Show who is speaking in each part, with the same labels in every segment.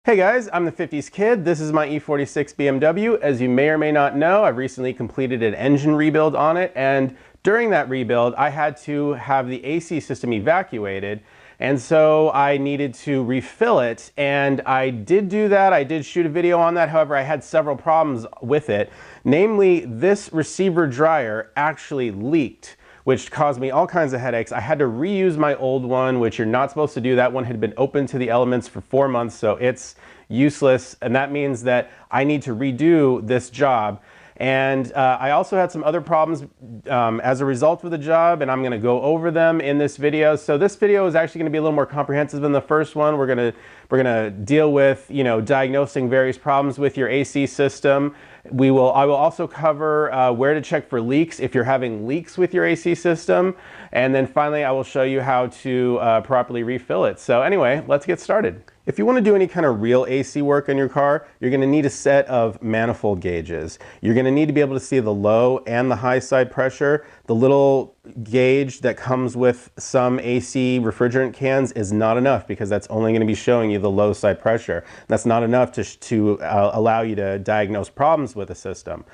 Speaker 1: Hey guys, I'm the 50s kid. This is my E46 BMW. As you may or may not know, I've recently completed an engine rebuild on it, and during that rebuild I had to have the AC system evacuated, and so I needed to refill it, and I did do that. I did shoot a video on that. However, I had several problems with it. Namely, this receiver dryer actually leaked, which caused me all kinds of headaches. I had to reuse my old one, which you're not supposed to do. That one had been open to the elements for 4 months, so it's useless. And that means that I need to redo this job. And I also had some other problems as a result of the job, and I'm gonna go over them in this video. So this video is actually gonna be a little more comprehensive than the first one. We're gonna deal with, diagnosing various problems with your AC system. I will also cover where to check for leaks if you're having leaks with your AC system. And then finally, I will show you how to properly refill it. So anyway, let's get started. If you want to do any kind of real AC work on your car, you're going to need a set of manifold gauges. You're going to need to be able to see the low and the high side pressure. The little gauge that comes with some AC refrigerant cans is not enough because that's only going to be showing you the low side pressure. That's not enough to allow you to diagnose problems with the system.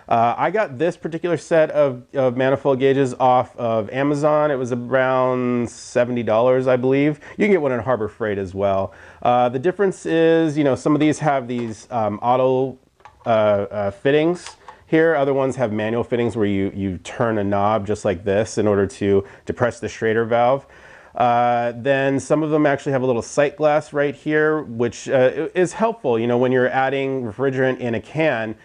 Speaker 1: I got this particular set of manifold gauges off of Amazon. It was around $70, I believe. You can get one in Harbor Freight as well. The difference is, some of these have these auto fittings here. Other ones have manual fittings where you turn a knob just like this in order to depress the Schrader valve. Then some of them actually have a little sight glass right here, which is helpful. When you're adding refrigerant in a can,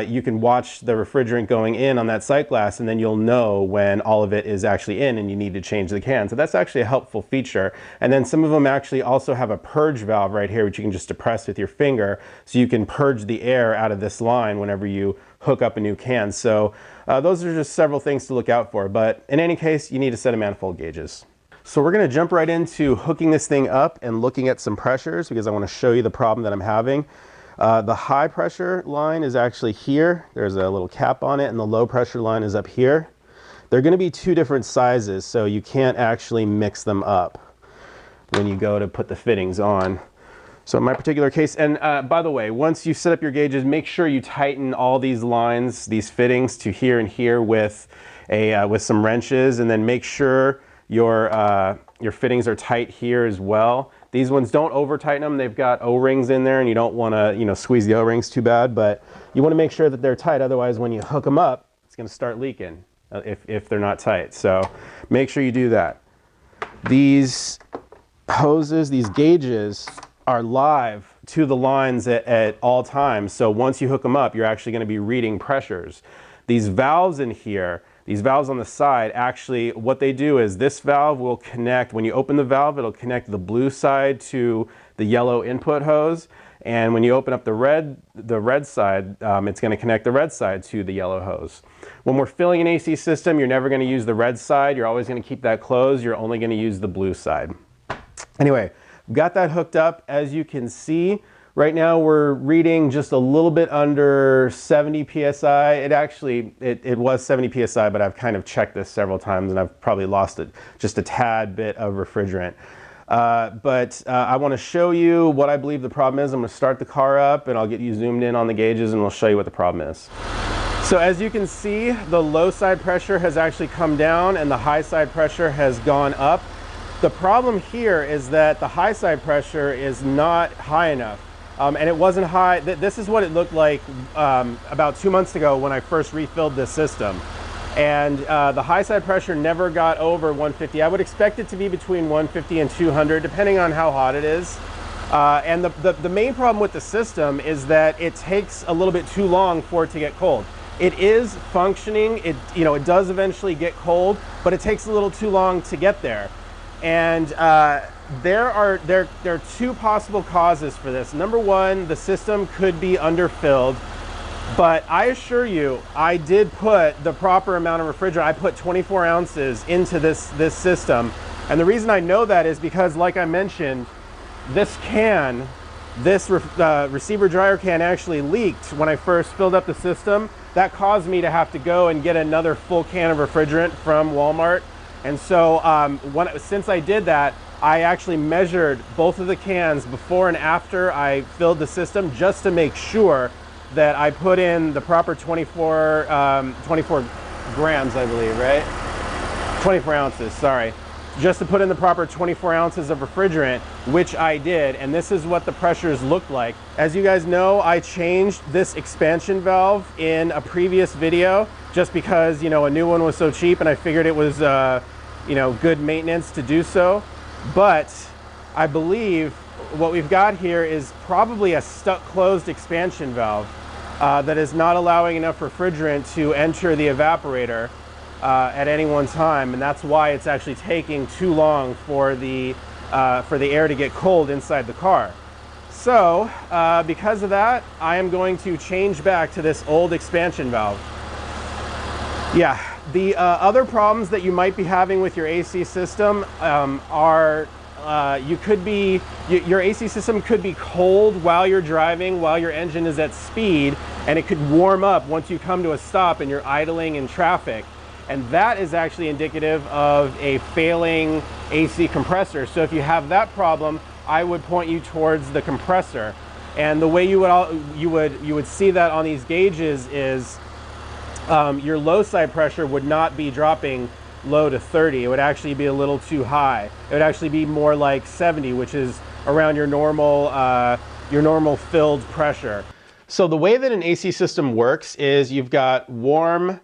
Speaker 1: you can watch the refrigerant going in on that sight glass, and then you'll know when all of it is actually in and you need to change the can. So that's actually a helpful feature. And then some of them actually also have a purge valve right here, which you can just depress with your finger, so you can purge the air out of this line whenever you hook up a new can. So those are just several things to look out for. But in any case, you need a set of manifold gauges. So we're going to jump right into hooking this thing up and looking at some pressures because I want to show you the problem that I'm having. The high pressure line is actually here. There's a little cap on it, and the low pressure line is up here. They're going to be two different sizes, so you can't actually mix them up when you go to put the fittings on. So in my particular case, and by the way, once you set up your gauges, make sure you tighten all these lines, these fittings to here and here with some wrenches, and then make sure your fittings are tight here as well. These ones, don't over tighten them. They've got O-rings in there, and you don't want to squeeze the O-rings too bad, but you want to make sure that they're tight. Otherwise, when you hook them up, it's going to start leaking if they're not tight. So make sure you do that. These hoses, these gauges are live to the lines at all times. So once you hook them up, you're actually going to be reading pressures. These valves in here, these valves on the side, actually what they do is this valve will connect, when you open the valve, it'll connect the blue side to the yellow input hose. And when you open up the red side, it's going to connect the red side to the yellow hose. When we're filling an AC system, you're never going to use the red side. You're always going to keep that closed. You're only going to use the blue side. Anyway, got that hooked up. As you can see, right now we're reading just a little bit under 70 PSI. It was 70 PSI, but I've kind of checked this several times and I've probably lost just a tad bit of refrigerant. But I want to show you what I believe the problem is. I'm going to start the car up and I'll get you zoomed in on the gauges and we'll show you what the problem is. So as you can see, the low side pressure has actually come down and the high side pressure has gone up. The problem here is that the high side pressure is not high enough. And it wasn't high. This is what it looked like about 2 months ago when I first refilled this system. And the high side pressure never got over 150. I would expect it to be between 150 and 200, depending on how hot it is. And the main problem with the system is that it takes a little bit too long for it to get cold. It is functioning. It does eventually get cold, but it takes a little too long to get there. And there are two possible causes for this. Number one, the system could be underfilled, but I assure you, I did put the proper amount of refrigerant. I put 24 ounces into this system. And the reason I know that is because, like I mentioned, this receiver dryer can actually leaked when I first filled up the system. That caused me to have to go and get another full can of refrigerant from Walmart. And so since I did that, I actually measured both of the cans before and after I filled the system, just to make sure that I put in the proper 24 grams, I believe, right? 24 ounces, sorry. Just to put in the proper 24 ounces of refrigerant, which I did, and this is what the pressures looked like. As you guys know, I changed this expansion valve in a previous video, just because, you know, a new one was so cheap and I figured it was, you know, good maintenance to do so. But I believe what we've got here is probably a stuck closed expansion valve that is not allowing enough refrigerant to enter the evaporator at any one time, and that's why it's actually taking too long for the air to get cold inside the car. So because of that, I am going to change back to this old expansion valve. Yeah, the other problems that you might be having with your AC system are your AC system could be cold while you're driving, while your engine is at speed, and it could warm up once you come to a stop and you're idling in traffic. And that is actually indicative of a failing AC compressor. So if you have that problem, I would point you towards the compressor. And the way you would see that on these gauges is your low side pressure would not be dropping low to 30. It would actually be a little too high. It would actually be more like 70, which is around your normal filled pressure. So the way that an AC system works is you've got warm,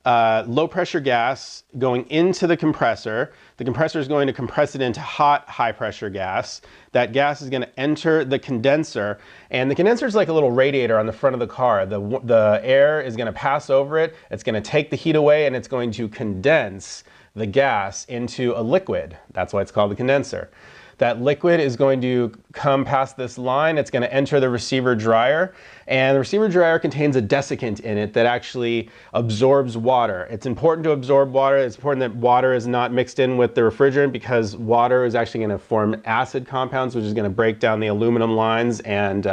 Speaker 1: low pressure gas going into the compressor. The compressor is going to compress it into hot, high pressure gas. That gas is going to enter the condenser, and the condenser is like a little radiator on the front of the car. The air is going to pass over it, it's going to take the heat away, and it's going to condense the gas into a liquid. That's why it's called the condenser. That liquid is going to come past this line, it's going to enter the receiver dryer, and the receiver dryer contains a desiccant in it that actually absorbs water. It's important to absorb water. It's important that water is not mixed in with the refrigerant, because water is actually going to form acid compounds, which is going to break down the aluminum lines and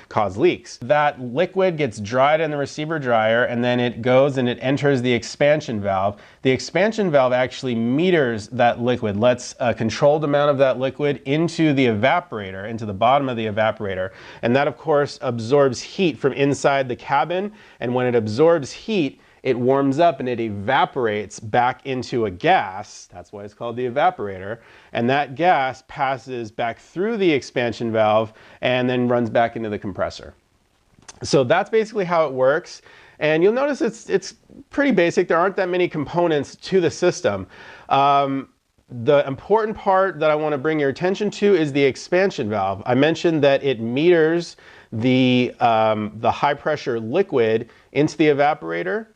Speaker 1: cause leaks. That liquid gets dried in the receiver dryer, and then it goes and it enters the expansion valve. The expansion valve actually meters that liquid, lets a controlled amount of that liquid into the evaporator, into the bottom of the evaporator. And that, of course, absorbs heat from inside the cabin. And when it absorbs heat, it warms up and it evaporates back into a gas. That's why it's called the evaporator. And that gas passes back through the expansion valve and then runs back into the compressor. So that's basically how it works. And you'll notice it's pretty basic. There aren't that many components to the system. The important part that I want to bring your attention to is the expansion valve. I mentioned that it meters the high pressure liquid into the evaporator.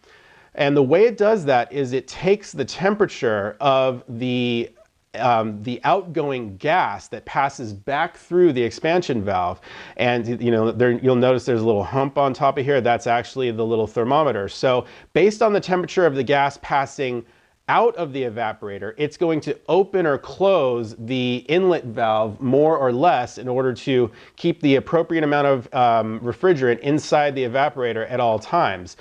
Speaker 1: And the way it does that is it takes the temperature of the outgoing gas that passes back through the expansion valve, and you'll notice there's a little hump on top of here. That's actually the little thermometer. So based on the temperature of the gas passing out of the evaporator, it's going to open or close the inlet valve more or less in order to keep the appropriate amount of refrigerant inside the evaporator at all times.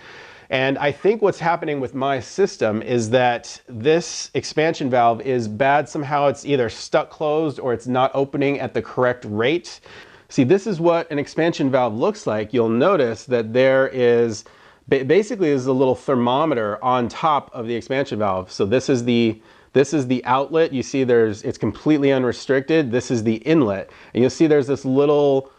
Speaker 1: And I think what's happening with my system is that this expansion valve is bad. Somehow it's either stuck closed or it's not opening at the correct rate. See, this is what an expansion valve looks like. You'll notice that there is basically is a little thermometer on top of the expansion valve. So this is the outlet. You see it's completely unrestricted. This is the inlet. And you'll see there's this little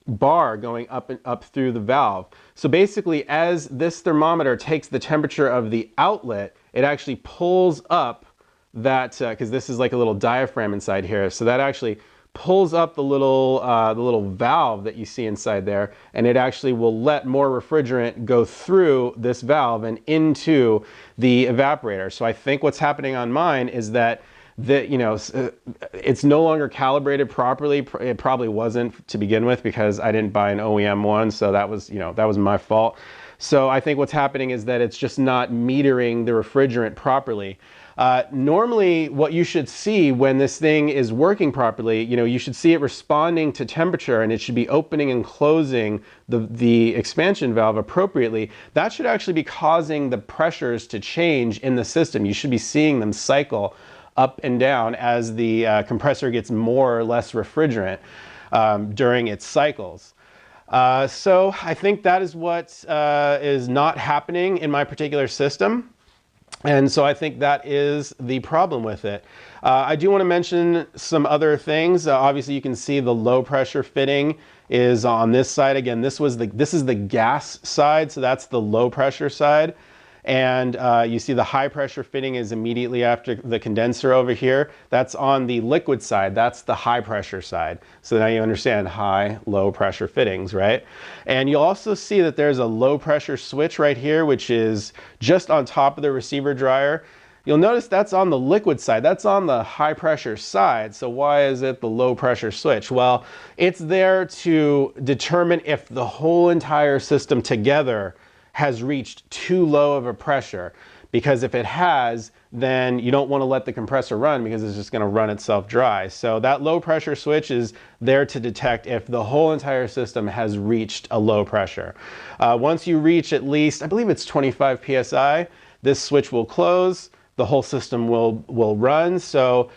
Speaker 1: bar going up through the valve. So basically, as this thermometer takes the temperature of the outlet, it actually pulls up that, because this is like a little diaphragm inside here. So that actually pulls up the little valve that you see inside there, and it actually will let more refrigerant go through this valve and into the evaporator. So I think what's happening on mine is that it's no longer calibrated properly. It probably wasn't to begin with, because I didn't buy an OEM one, so that was my fault. So I think what's happening is that it's just not metering the refrigerant properly. Normally, what you should see when this thing is working properly, you should see it responding to temperature, and it should be opening and closing the expansion valve appropriately. That should actually be causing the pressures to change in the system. You should be seeing them cycle up and down as the compressor gets more or less refrigerant during its cycles. So I think that is what is not happening in my particular system. And so I think that is the problem with it. I do want to mention some other things. Obviously you can see the low pressure fitting is on this side. Again, this is the gas side, so that's the low pressure side. And you see the high pressure fitting is immediately after the condenser over here. That's on the liquid side. That's the high pressure side. So now you understand high, low pressure fittings, right? And you'll also see that there's a low pressure switch right here, which is just on top of the receiver dryer. You'll notice that's on the liquid side. That's on the high pressure side. So why is it the low pressure switch? Well, it's there to determine if the whole entire system together has reached too low of a pressure, because if it has, then you don't want to let the compressor run because it's just going to run itself dry. So that low pressure switch is there to detect if the whole entire system has reached a low pressure. Once you reach at least, I believe it's 25 psi, this switch will close, the whole system will run. So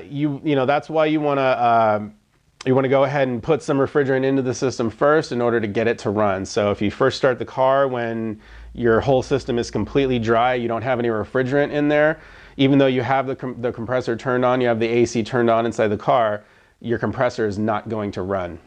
Speaker 1: you know that's why you want to go ahead and put some refrigerant into the system first in order to get it to run. So if you first start the car when your whole system is completely dry, you don't have any refrigerant in there, even though you have the compressor turned on, you have the AC turned on inside the car, your compressor is not going to run.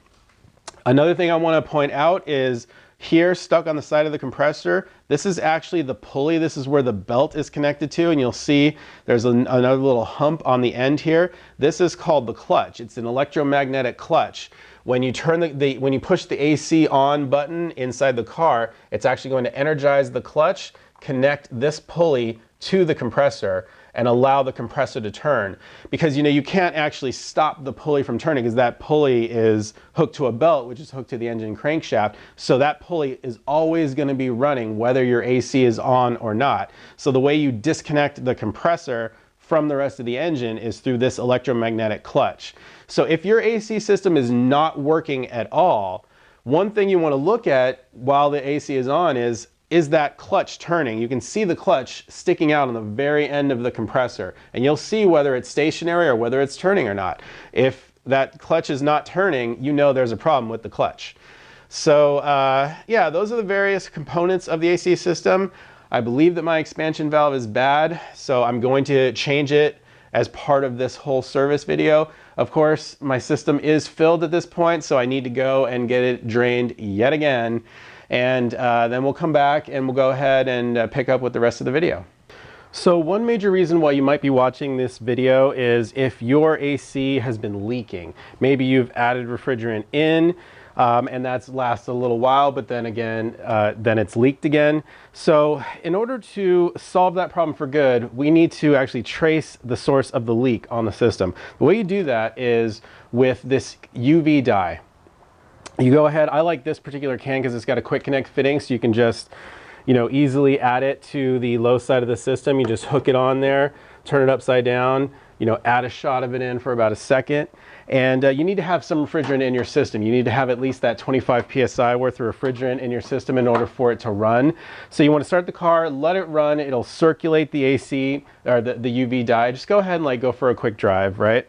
Speaker 1: Another thing I want to point out is here, stuck on the side of the compressor, this is actually the pulley. This is where the belt is connected to, and you'll see there's another little hump on the end here. This is called the clutch. It's an electromagnetic clutch. When you turn when you push the AC on button inside the car, it's actually going to energize the clutch, connect this pulley to the compressor, and allow the compressor to turn. Because you can't actually stop the pulley from turning because that pulley is hooked to a belt, which is hooked to the engine crankshaft. So that pulley is always going to be running whether your AC is on or not. So the way you disconnect the compressor from the rest of the engine is through this electromagnetic clutch. So if your AC system is not working at all, one thing you want to look at while the AC is on is that clutch turning? You can see the clutch sticking out on the very end of the compressor, and you'll see whether it's stationary or whether it's turning or not. If that clutch is not turning, you know there's a problem with the clutch. So yeah, those are the various components of the AC system. I believe that my expansion valve is bad, so I'm going to change it as part of this whole service video. Of course, my system is filled at this point, so I need to go and get it drained yet again. And then we'll come back and we'll go ahead and pick up with the rest of the video. So one major reason why you might be watching this video is if your AC has been leaking. Maybe you've added refrigerant in and that's lasted a little while, but then again, then it's leaked again. So in order to solve that problem for good, we need to actually trace the source of the leak on the system. The way you do that is with this UV dye. You go ahead, I like this particular can because it's got a quick connect fitting, so you can just, easily add it to the low side of the system. You just hook it on there, turn it upside down, add a shot of it in for about a second. And you need to have some refrigerant in your system. You need to have at least that 25 psi worth of refrigerant in your system in order for it to run. So you want to start the car, let it run, it'll circulate the AC, or the UV dye. Just go ahead and go for a quick drive, right?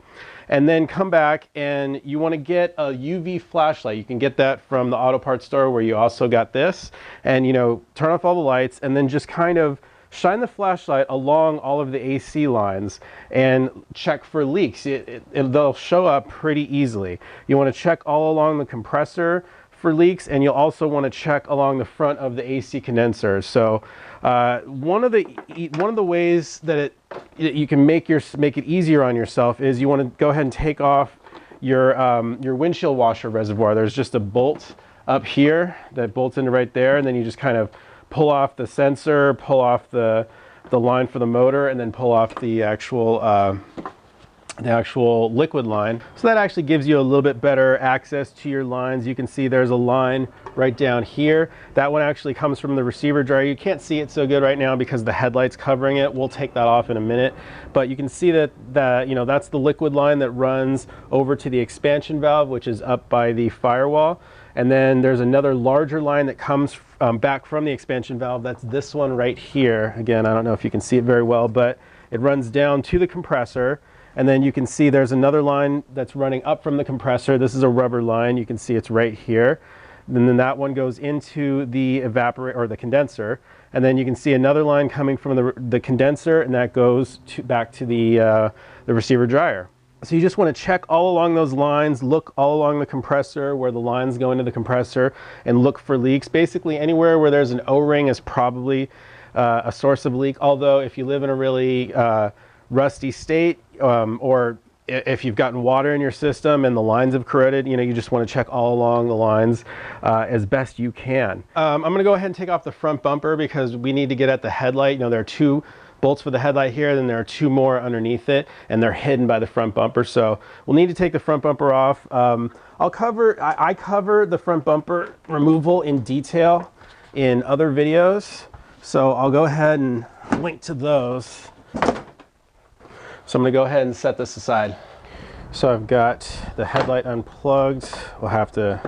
Speaker 1: And then come back and you want to get a UV flashlight. You can get that from the auto parts store where you also got this. And turn off all the lights and then just kind of shine the flashlight along all of the AC lines and check for leaks. They'll show up pretty easily. You want to check all along the compressor for leaks, and you'll also want to check along the front of the AC condenser. So one of the ways that you can make it easier on yourself is you want to go ahead and take off your windshield washer reservoir. There's just a bolt up here that bolts into right there, and then you just kind of pull off the sensor, pull off the line for the motor, and then pull off the actual liquid line. So that actually gives you a little bit better access to your lines. You can see there's a line right down here. That one actually comes from the receiver dryer. You can't see it so good right now because the headlight's covering it. We'll take that off in a minute. But you can see that that's the liquid line that runs over to the expansion valve, which is up by the firewall. And then there's another larger line that comes back from the expansion valve. That's this one right here. Again, I don't know if you can see it very well, but It runs down to the compressor, and then you can see there's another line that's running up from the compressor. This is a rubber line. You can see it's right here. And then that one goes into the evaporator or the condenser, and then you can see another line coming from the condenser, and that goes back to the receiver dryer. So you just want to check all along those lines, look all along the compressor where the lines go into the compressor, and look for leaks. Basically anywhere where there's an O-ring is probably a source of leak. Although if you live in a really rusty state, or if you've gotten water in your system and the lines have corroded, you just want to check all along the lines as best you can. I'm going to go ahead and take off the front bumper because we need to get at the headlight. There are 2 bolts for the headlight here, then there are 2 more underneath it, and they're hidden by the front bumper. So we'll need to take the front bumper off. I cover the front bumper removal in detail in other videos, so I'll go ahead and link to those. So I'm going to go ahead and set this aside. So I've got the headlight unplugged. We'll have to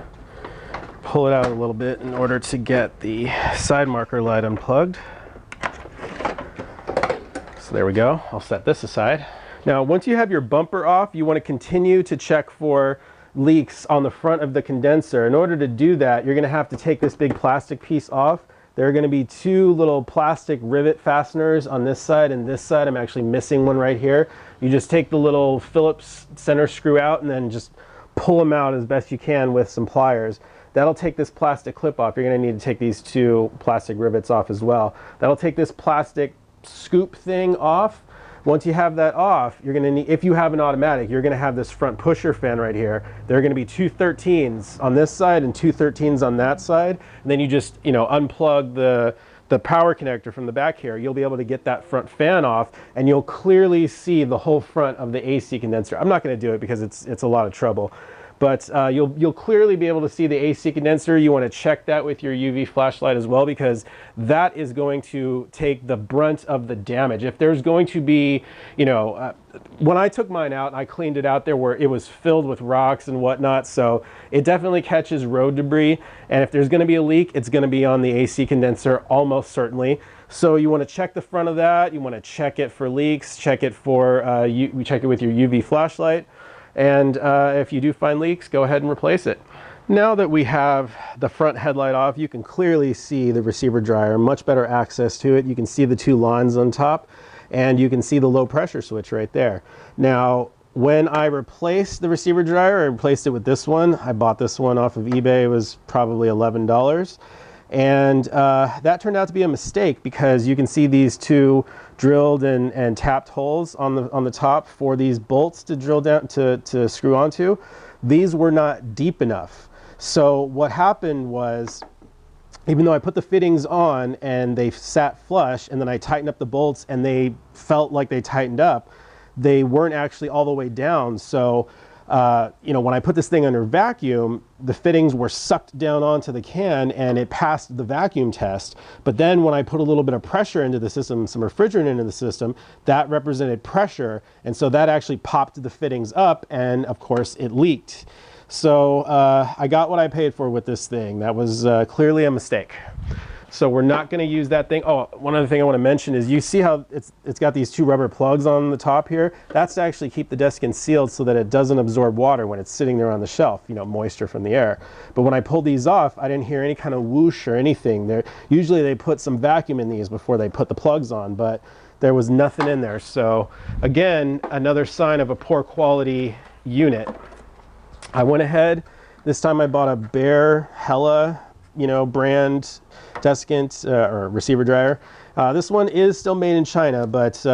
Speaker 1: pull it out a little bit in order to get the side marker light unplugged. So there we go. I'll set this aside. Now, once you have your bumper off, you want to continue to check for leaks on the front of the condenser. In order to do that, you're going to have to take this big plastic piece off. There are going to be 2 little plastic rivet fasteners on this side and this side. I'm actually missing one right here. You just take the little Phillips center screw out and then just pull them out as best you can with some pliers. That'll take this plastic clip off. You're going to need to take these 2 plastic rivets off as well. That'll take this plastic scoop thing off. Once you have that off, you're going to need, if you have an automatic, you're going to have this front pusher fan right here. There are going to be 2 13s on this side and 2 13s on that side. And then you just, unplug the power connector from the back here. You'll be able to get that front fan off, and you'll clearly see the whole front of the AC condenser. I'm not going to do it because it's a lot of trouble. But you'll clearly be able to see the AC condenser. You want to check that with your UV flashlight as well, because that is going to take the brunt of the damage. If there's going to be, when I took mine out, I cleaned it out there where it was filled with rocks and whatnot, so it definitely catches road debris. And if there's going to be a leak, it's going to be on the AC condenser almost certainly. So you want to check the front of that. You want to check it for leaks. Check it for check it with your UV flashlight. And if you do find leaks, go ahead and replace it. Now that we have the front headlight off, you can clearly see the receiver dryer, much better access to it. You can see the 2 lines on top, and you can see the low pressure switch right there. Now, when I replaced the receiver dryer, I replaced it with this one. I bought this one off of eBay. It was probably $11. And that turned out to be a mistake, because you can see these 2 drilled and tapped holes on the top for these bolts to drill down to screw onto. These were not deep enough. So what happened was, even though I put the fittings on and they sat flush, and then I tightened up the bolts and they felt like they tightened up, they weren't actually all the way down. So when I put this thing under vacuum, the fittings were sucked down onto the can and it passed the vacuum test. But then when I put a little bit of pressure into the system, some refrigerant into the system, that represented pressure. And so that actually popped the fittings up, and of course it leaked. So I got what I paid for with this thing. That was clearly a mistake. So we're not going to use that thing. Oh, one other thing I want to mention is, you see how it's got these 2 rubber plugs on the top here? That's to actually keep the desiccant sealed so that it doesn't absorb water when it's sitting there on the shelf, moisture from the air. But when I pulled these off, I didn't hear any kind of whoosh or anything. Usually they put some vacuum in these before they put the plugs on, but there was nothing in there. So again, another sign of a poor quality unit. I went ahead, this time I bought a Bear Hella brand desiccant or receiver dryer. This one is still made in China, but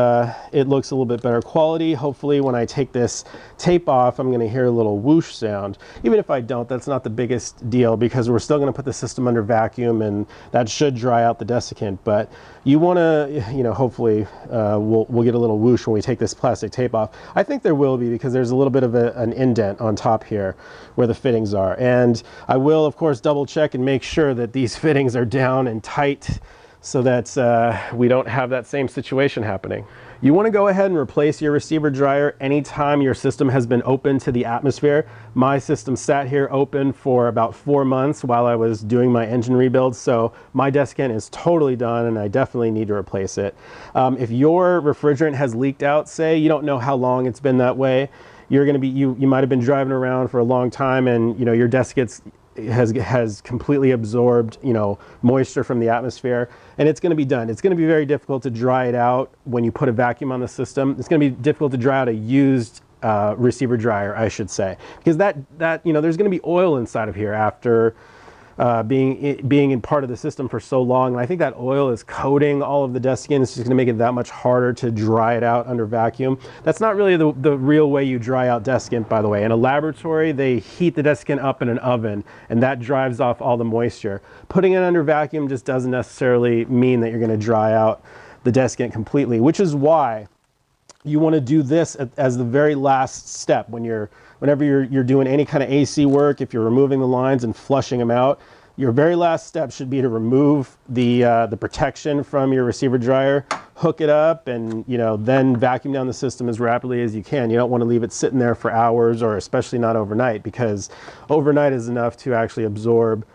Speaker 1: it looks a little bit better quality. Hopefully when I take this tape off, I'm going to hear a little whoosh sound. Even if I don't, that's not the biggest deal, because we're still going to put the system under vacuum, and that should dry out the desiccant. But you want to, hopefully we'll get a little whoosh when we take this plastic tape off. I think there will be, because there's a little bit of an indent on top here where the fittings are. And I will, of course, double check and make sure that these fittings are down and tight, so that we don't have that same situation happening. You want to go ahead and replace your receiver dryer anytime your system has been open to the atmosphere. My system sat here open for about 4 months while I was doing my engine rebuild, so my desiccant is totally done and I definitely need to replace it. If your refrigerant has leaked out, say, you don't know how long it's been that way, you're going to be, you might have been driving around for a long time and your desiccant has completely absorbed, moisture from the atmosphere, and it's going to be done. It's going to be very difficult to dry it out when you put a vacuum on the system. It's going to be difficult to dry out a used receiver dryer, I should say, because that there's going to be oil inside of here after being in part of the system for so long, and I think that oil is coating all of the desiccant. It's just going to make it that much harder to dry it out under vacuum. That's not really the real way you dry out desiccant, by the way. In a laboratory, they heat the desiccant up in an oven, and that drives off all the moisture. Putting it under vacuum just doesn't necessarily mean that you're going to dry out the desiccant completely, which is why you want to do this as the very last step whenever you're doing any kind of AC work. If you're removing the lines and flushing them out, your very last step should be to remove the protection from your receiver dryer, hook it up, and then vacuum down the system as rapidly as you can. You don't want to leave it sitting there for hours, or especially not overnight, because overnight is enough to actually absorb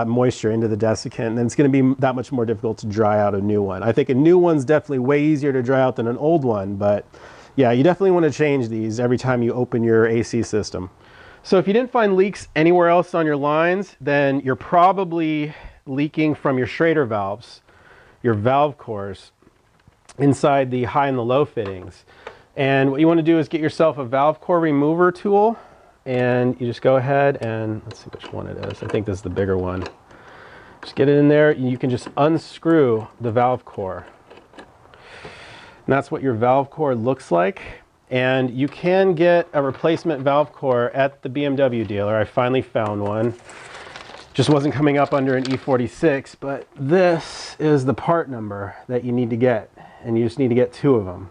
Speaker 1: moisture into the desiccant, and then it's going to be that much more difficult to dry out a new one. I think a new one's definitely way easier to dry out than an old one, but yeah, you definitely want to change these every time you open your AC system. So if you didn't find leaks anywhere else on your lines, then you're probably leaking from your Schrader valves, your valve cores, inside the high and the low fittings. And what you want to do is get yourself a valve core remover tool, and you just go ahead and, let's see which one it is. I think this is the bigger one. Just get it in there, and you can just unscrew the valve core. And that's what your valve core looks like. And you can get a replacement valve core at the BMW dealer. I finally found one. Just wasn't coming up under an E46, but this is the part number that you need to get, and you just need to get 2 of them.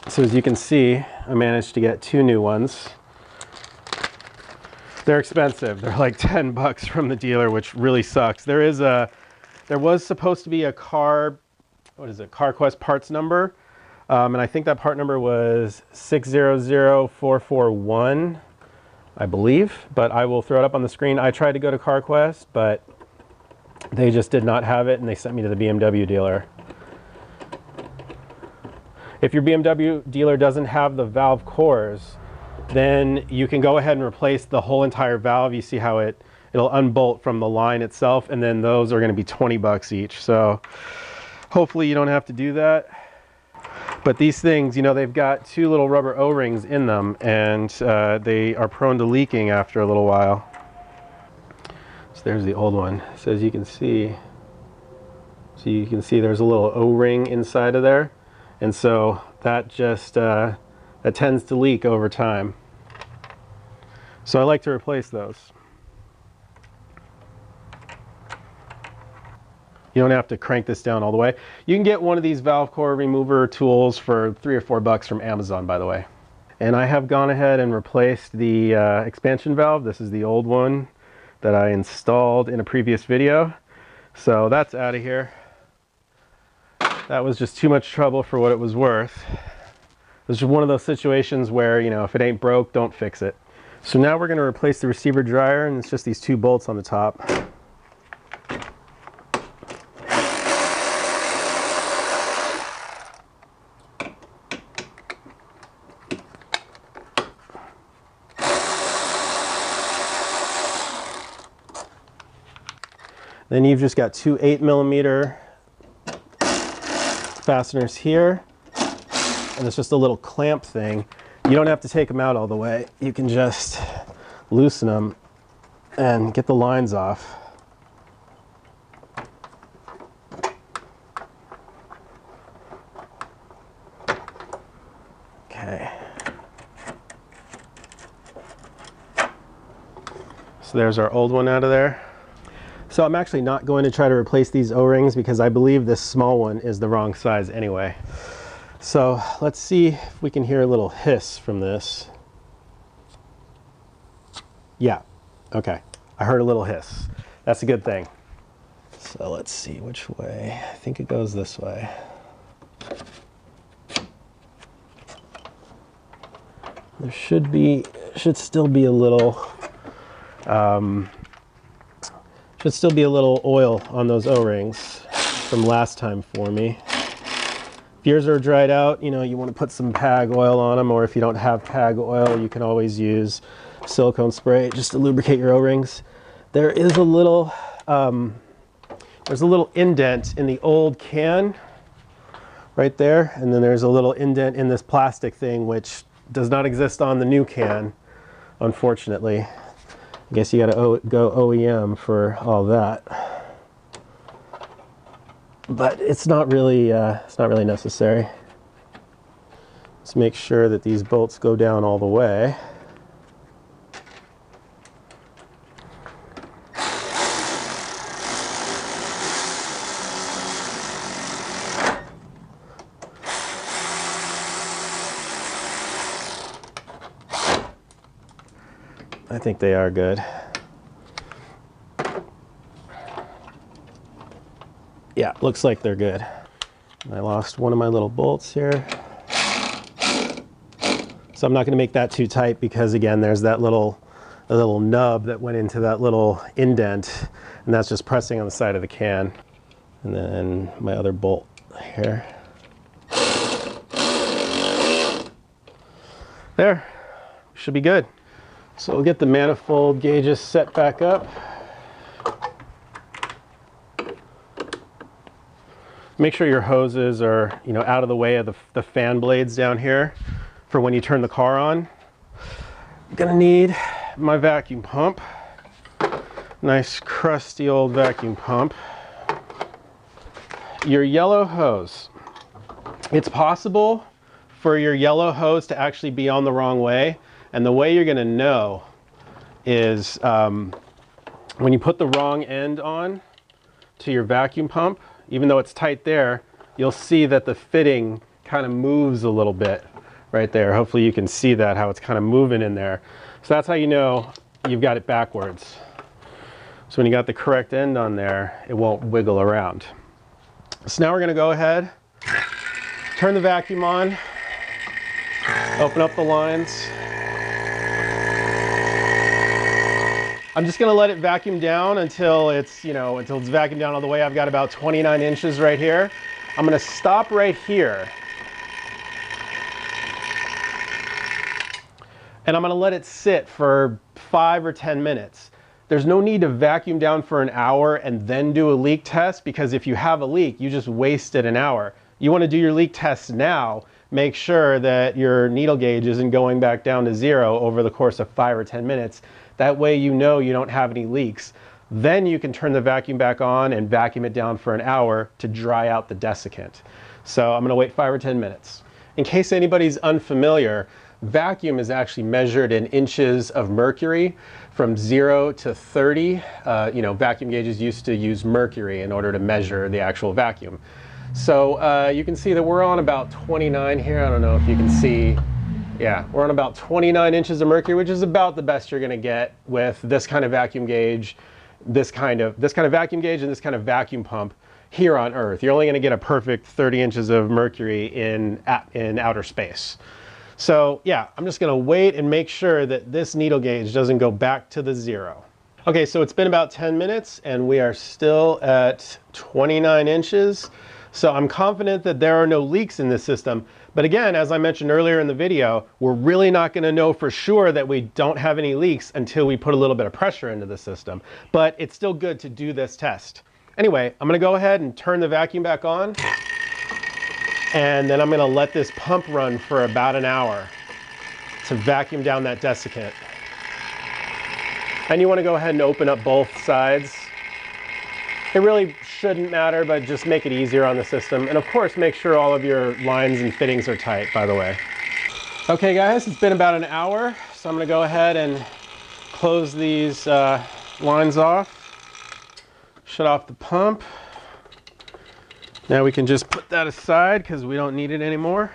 Speaker 1: So as you can see, I managed to get 2 new ones. They're expensive. They're like 10 bucks from the dealer, which really sucks. There was supposed to be a CarQuest parts number, and I think that part number was 600441, I believe, but I will throw it up on the screen. I tried to go to CarQuest, but they just did not have it, and they sent me to the BMW dealer. If your BMW dealer doesn't have the valve cores, then you can go ahead and replace the whole entire valve. You see how it'll unbolt from the line itself, and then those are going to be 20 bucks each. So hopefully you don't have to do that. But these things, they've got 2 little rubber O-rings in them, and they are prone to leaking after a little while. So there's the old one. So as you can see, there's a little O-ring inside of there. And so that just, that tends to leak over time. So I like to replace those. You don't have to crank this down all the way. You can get one of these valve core remover tools for 3 or 4 bucks from Amazon, by the way. And I have gone ahead and replaced the expansion valve. This is the old one that I installed in a previous video. So that's out of here. That was just too much trouble for what it was worth. This is one of those situations where, if it ain't broke, don't fix it. So now we're going to replace the receiver dryer, and it's just these 2 bolts on the top. Then you've just got 2 8mm fasteners here, and it's just a little clamp thing. You don't have to take them out all the way. You can just loosen them and get the lines off. Okay. So there's our old one out of there. So I'm actually not going to try to replace these O-rings because I believe this small one is the wrong size anyway. So let's see if we can hear a little hiss from this. Yeah, okay. I heard a little hiss. That's a good thing. So let's see which way. I think it goes this way. There should still be a little oil on those O-rings from last time for me. If yours are dried out, you know, you want to put some PAG oil on them, or if you don't have PAG oil, you can always use silicone spray just to lubricate your O-rings. There is a little, there's a little indent in the old can right there, and then there's a little indent in this plastic thing which does not exist on the new can, unfortunately. I guess you gotta go OEM for all that. But it's not really necessary. Let's make sure that these bolts go down all the way. I think they are good. Yeah, looks like they're good. I lost one of my little bolts here. So I'm not gonna make that too tight because again, there's that little nub that went into that little indent, and that's just pressing on the side of the can. And then my other bolt here. There, should be good. So we'll get the manifold gauges set back up. Make sure your hoses are, you know, out of the way of the fan blades down here for when you turn the car on. I'm gonna need my vacuum pump. Nice crusty old vacuum pump. Your yellow hose. It's possible for your yellow hose to actually be on the wrong way. And the way you're gonna know is when you put the wrong end on to your vacuum pump, even though it's tight there, you'll see that the fitting kind of moves a little bit right there. Hopefully you can see that, how it's kind of moving in there. So that's how you know you've got it backwards. So when you got the correct end on there, it won't wiggle around. So now we're gonna go ahead, turn the vacuum on, open up the lines. I'm just gonna let it vacuum down until it's, until it's vacuumed down all the way. I've got about 29 inches right here. I'm gonna stop right here. And I'm gonna let it sit for 5 or 10 minutes. There's no need to vacuum down for an hour and then do a leak test, because if you have a leak, you just wasted an hour. You wanna do your leak test now. Make sure that your needle gauge isn't going back down to 0 over the course of 5 or 10 minutes. That way you know you don't have any leaks. Then you can turn the vacuum back on and vacuum it down for an hour to dry out the desiccant. So I'm gonna wait 5 or 10 minutes. In case anybody's unfamiliar, vacuum is actually measured in inches of mercury from 0 to 30. Vacuum gauges used to use mercury in order to measure the actual vacuum. So you can see that we're on about 29 here. I don't know if you can see. Yeah, we're on about 29 inches of mercury, which is about the best you're gonna get with this kind of vacuum gauge, this kind of vacuum gauge and this kind of vacuum pump here on Earth. You're only gonna get a perfect 30 inches of mercury in outer space. So yeah, I'm just gonna wait and make sure that this needle gauge doesn't go back to the 0. Okay, so it's been about 10 minutes and we are still at 29 inches. So I'm confident that there are no leaks in this system. But again, as I mentioned earlier in the video, we're really not gonna know for sure that we don't have any leaks until we put a little bit of pressure into the system. But it's still good to do this test. Anyway, I'm gonna go ahead and turn the vacuum back on. And then I'm gonna let this pump run for about an hour to vacuum down that desiccant. And you wanna go ahead and open up both sides. It really shouldn't matter, but just make it easier on the system. And of course, make sure all of your lines and fittings are tight, by the way. Okay guys, it's been about an hour. So I'm gonna go ahead and close these lines off. Shut off the pump. Now we can just put that aside because we don't need it anymore.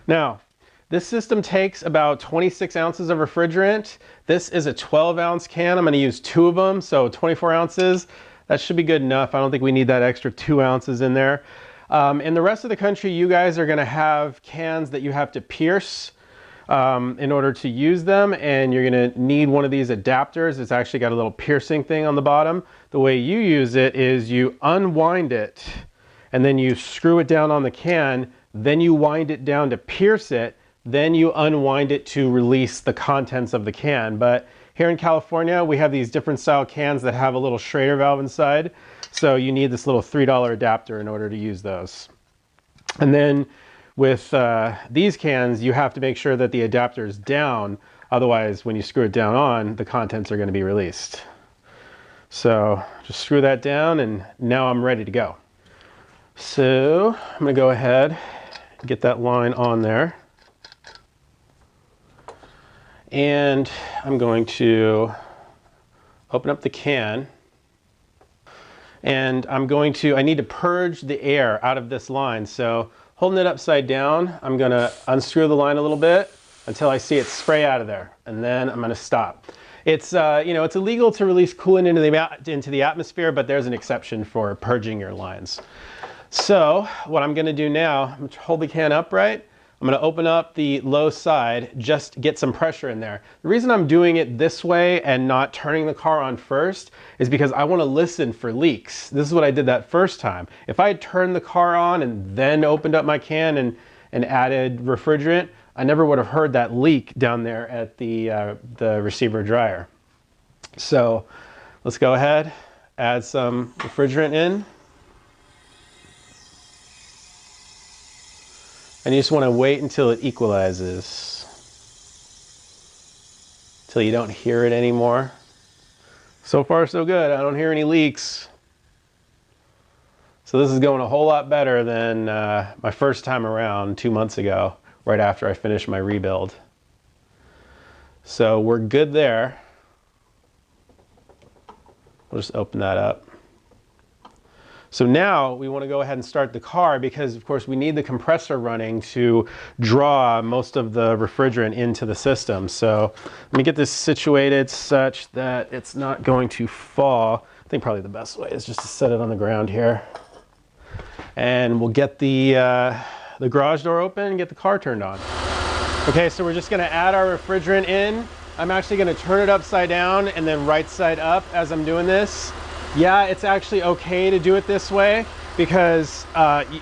Speaker 1: Now, this system takes about 26 ounces of refrigerant. This is a 12-ounce can. I'm gonna use 2 of them, so 24 ounces. That should be good enough. I don't think we need that extra 2 ounces in there. In the rest of the country, you guys are gonna have cans that you have to pierce in order to use them, and you're gonna need one of these adapters. It's actually got a little piercing thing on the bottom. The way you use it is you unwind it, and then you screw it down on the can, then you wind it down to pierce it, then you unwind it to release the contents of the can. But here in California, we have these different style cans that have a little Schrader valve inside, so you need this little $3 adapter in order to use those. And then with these cans, you have to make sure that the adapter is down. Otherwise, when you screw it down on, the contents are going to be released. So just screw that down, and now I'm ready to go. So I'm going to go ahead and get that line on there. And I'm going to open up the can. And I need to purge the air out of this line. So holding it upside down, I'm gonna unscrew the line a little bit until I see it spray out of there, and then I'm gonna stop. It's it's illegal to release coolant into the atmosphere, but there's an exception for purging your lines. So what I'm gonna do now, I'm gonna hold the can upright. I'm gonna open up the low side, just get some pressure in there. The reason I'm doing it this way and not turning the car on first is because I wanna listen for leaks. This is what I did that first time. If I had turned the car on and then opened up my can and added refrigerant, I never would have heard that leak down there at the receiver dryer. So let's go ahead, add some refrigerant in. And you just want to wait until it equalizes, until you don't hear it anymore. So far, so good. I don't hear any leaks. So this is going a whole lot better than my first time around 2 months ago, right after I finished my rebuild. So we're good there. We'll just open that up. So now we want to go ahead and start the car because, of course, we need the compressor running to draw most of the refrigerant into the system. So let me get this situated such that it's not going to fall. I think probably the best way is just to set it on the ground here. And we'll get the garage door open and get the car turned on. Okay, so we're just going to add our refrigerant in. I'm actually going to turn it upside down and then right side up as I'm doing this. Yeah, it's actually okay to do it this way because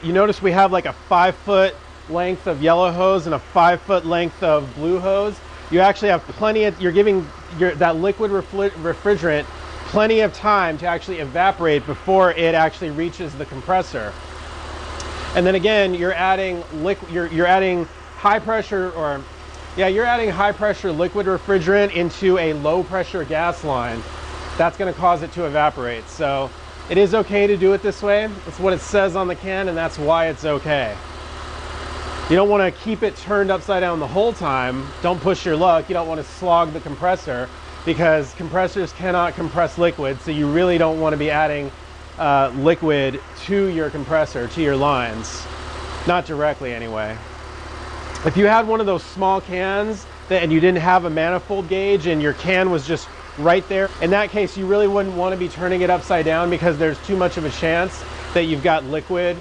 Speaker 1: you notice we have like a 5-foot length of yellow hose and a 5-foot length of blue hose. You actually have plenty of, you're giving that liquid refrigerant plenty of time to actually evaporate before it actually reaches the compressor. And then again, you're adding you're adding high pressure you're adding high pressure liquid refrigerant into a low pressure gas line. That's going to cause it to evaporate. So it is okay to do it this way. That's what it says on the can, and that's why it's okay. You don't want to keep it turned upside down the whole time. Don't push your luck. You don't want to slog the compressor because compressors cannot compress liquid. So you really don't want to be adding liquid to your compressor, to your lines. Not directly anyway. If you had one of those small cans and you didn't have a manifold gauge and your can was just right there, in that case you really wouldn't want to be turning it upside down because there's too much of a chance that you've got liquid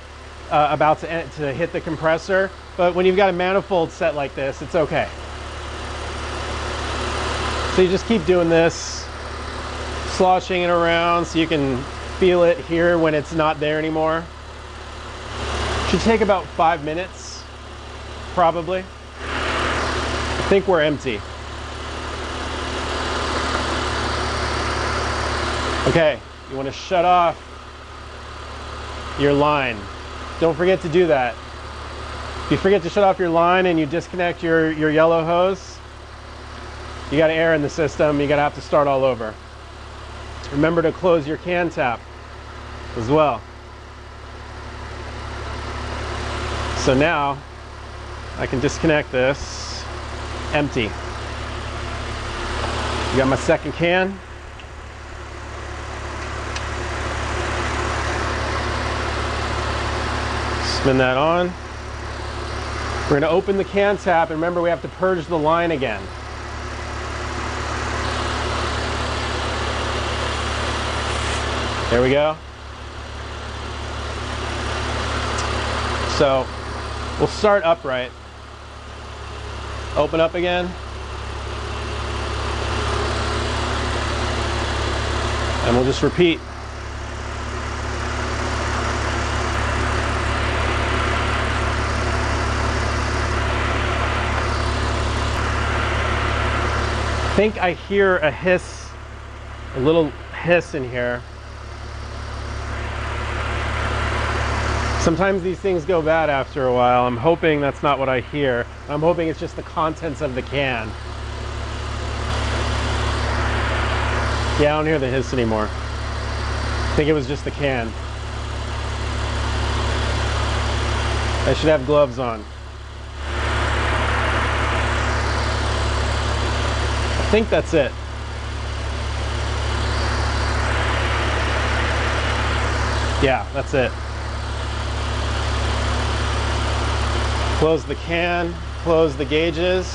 Speaker 1: about to hit the compressor. But when you've got a manifold set like this, it's okay. So you just keep doing this, sloshing it around so you can feel it here when it's not there anymore. Should take about 5 minutes, probably. I think we're empty. Okay, you want to shut off your line. Don't forget to do that. If you forget to shut off your line and you disconnect your yellow hose, you got air in the system, you're gonna have to start all over. Remember to close your can tap as well. So now I can disconnect this, empty. You got my second can. Spin that on. We're going to open the can tap, and remember we have to purge the line again. There we go. So we'll start upright. Open up again. And we'll just repeat. I think I hear a hiss, a little hiss in here. Sometimes these things go bad after a while. I'm hoping that's not what I hear. I'm hoping it's just the contents of the can. Yeah, I don't hear the hiss anymore. I think it was just the can. I should have gloves on. I think that's it. Yeah, that's it. Close the can, close the gauges.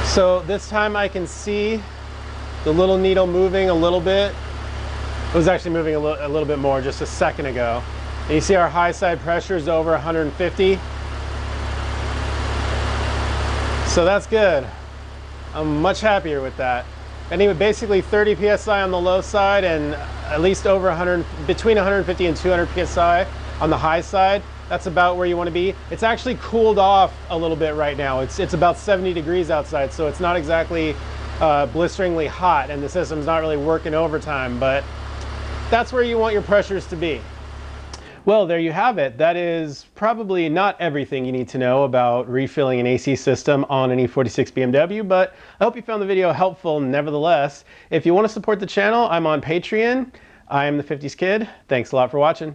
Speaker 1: So this time I can see the little needle moving a little bit. It was actually moving a little bit more just a second ago. And you see our high side pressure is over 150. So that's good. I'm much happier with that. Anyway, basically 30 psi on the low side and at least over 100, between 150 and 200 psi on the high side. That's about where you want to be. It's actually cooled off a little bit right now. It's about 70 degrees outside, so it's not exactly blisteringly hot, and the system's not really working overtime, but that's where you want your pressures to be. Well, there you have it. That is probably not everything you need to know about refilling an AC system on an E46 BMW, but I hope you found the video helpful nevertheless. If you want to support the channel, I'm on Patreon. I am the 50s Kid. Thanks a lot for watching.